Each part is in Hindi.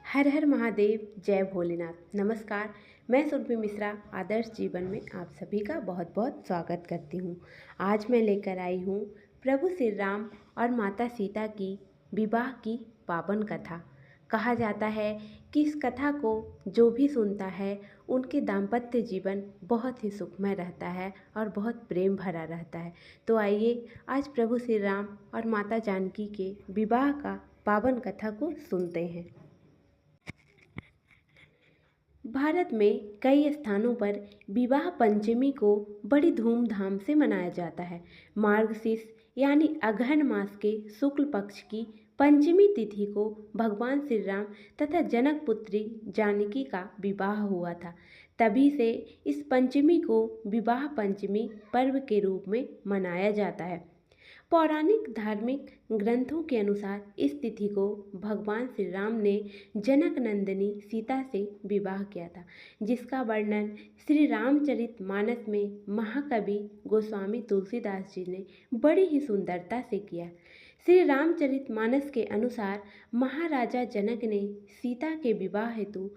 हर हर महादेव, जय भोलेनाथ। नमस्कार, मैं सुरभि मिश्रा आदर्श जीवन में आप सभी का बहुत बहुत स्वागत करती हूँ। आज मैं लेकर आई हूँ प्रभु श्री राम और माता सीता की विवाह की पावन कथा। कहा जाता है कि इस कथा को जो भी सुनता है उनके दाम्पत्य जीवन बहुत ही सुखमय रहता है और बहुत प्रेम भरा रहता है। तो आइए आज प्रभु श्री राम और माता जानकी के विवाह का पावन कथा को सुनते हैं। भारत में कई स्थानों पर विवाह पंचमी को बड़ी धूमधाम से मनाया जाता है। मार्गशीर्ष यानी अगहन मास के शुक्ल पक्ष की पंचमी तिथि को भगवान श्री राम तथा जनक पुत्री जानकी का विवाह हुआ था। तभी से इस पंचमी को विवाह पंचमी पर्व के रूप में मनाया जाता है। पौराणिक धार्मिक ग्रंथों के अनुसार इस तिथि को भगवान श्री राम ने जनक नंदिनी सीता से विवाह किया था, जिसका वर्णन श्री रामचरित मानस में महाकवि गोस्वामी तुलसीदास जी ने बड़ी ही सुंदरता से किया। श्री रामचरित मानस के अनुसार महाराजा जनक ने सीता के विवाह हेतु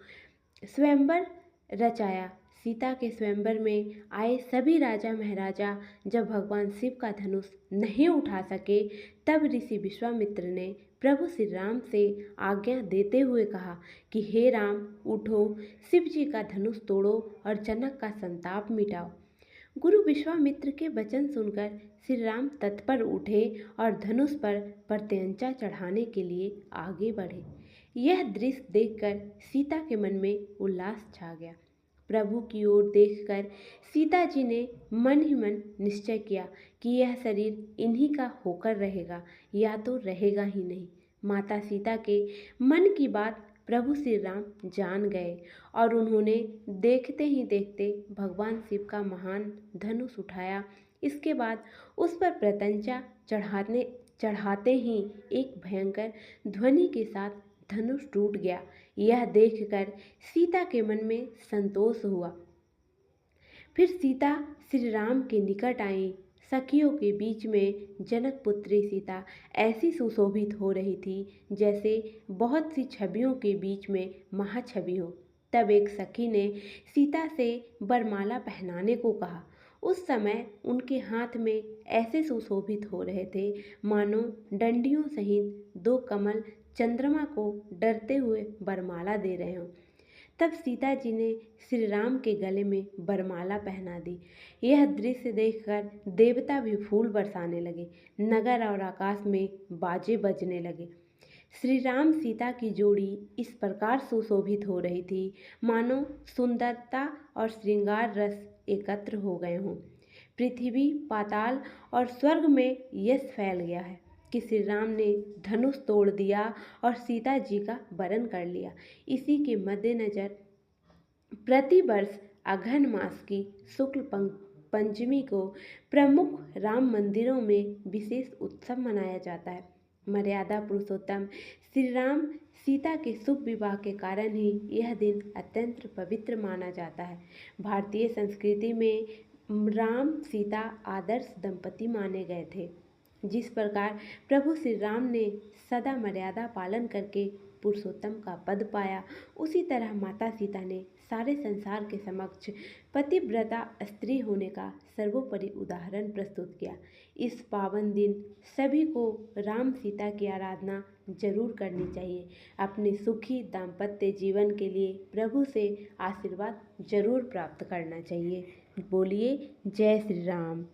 स्वयंवर रचाया। सीता के स्वयंवर में आए सभी राजा महाराजा जब भगवान शिव का धनुष नहीं उठा सके, तब ऋषि विश्वामित्र ने प्रभु श्री राम से आज्ञा देते हुए कहा कि हे राम, उठो, शिव जी का धनुष तोड़ो और जनक का संताप मिटाओ। गुरु विश्वामित्र के वचन सुनकर श्री राम तत्पर उठे और धनुष पर प्रत्यंचा चढ़ाने के लिए आगे बढ़े। यह दृश्य देखकर सीता के मन में उल्लास छा गया। प्रभु की ओर देखकर सीता जी ने मन ही मन निश्चय किया कि यह शरीर इन्हीं का होकर रहेगा या तो रहेगा ही नहीं। माता सीता के मन की बात प्रभु श्री राम जान गए और उन्होंने देखते ही देखते भगवान शिव का महान धनुष उठाया। इसके बाद उस पर प्रत्यंचा चढ़ाते ही एक भयंकर ध्वनि के साथ धनुष टूट गया। यह देखकर सीता के मन में संतोष हुआ। फिर सीता श्री राम के निकट आई। सखियों के बीच में जनक पुत्री सीता ऐसी सुशोभित हो रही थी जैसे बहुत सी छवियों के बीच में महाछवि हो। तब एक सखी ने सीता से वरमाला पहनाने को कहा। उस समय उनके हाथ में ऐसे सुशोभित हो रहे थे मानो डंडियों सहित दो कमल चंद्रमा को डरते हुए वरमाला दे रहे हों। तब सीता जी ने श्री राम के गले में वरमाला पहना दी। यह दृश्य देखकर देवता भी फूल बरसाने लगे। नगर और आकाश में बाजे बजने लगे। श्री राम सीता की जोड़ी इस प्रकार सुशोभित हो रही थी मानो सुंदरता और श्रृंगार रस एकत्र हो गए हों। पृथ्वी, पाताल और स्वर्ग में यश फैल गया है कि श्री राम ने धनुष तोड़ दिया और सीता जी का वरण कर लिया। इसी के मद्देनजर प्रतिवर्ष अगहन मास की शुक्ल पंचमी को प्रमुख राम मंदिरों में विशेष उत्सव मनाया जाता है। मर्यादा पुरुषोत्तम श्री राम सीता के शुभ विवाह के कारण ही यह दिन अत्यंत पवित्र माना जाता है। भारतीय संस्कृति में राम सीता आदर्श दंपति माने गए थे। जिस प्रकार प्रभु श्री राम ने सदा मर्यादा पालन करके पुरुषोत्तम का पद पाया, उसी तरह माता सीता ने सारे संसार के समक्ष पतिव्रता स्त्री होने का सर्वोपरि उदाहरण प्रस्तुत किया। इस पावन दिन सभी को राम सीता की आराधना जरूर करनी चाहिए। अपने सुखी दाम्पत्य जीवन के लिए प्रभु से आशीर्वाद जरूर प्राप्त करना चाहिए। बोलिए जय श्री राम।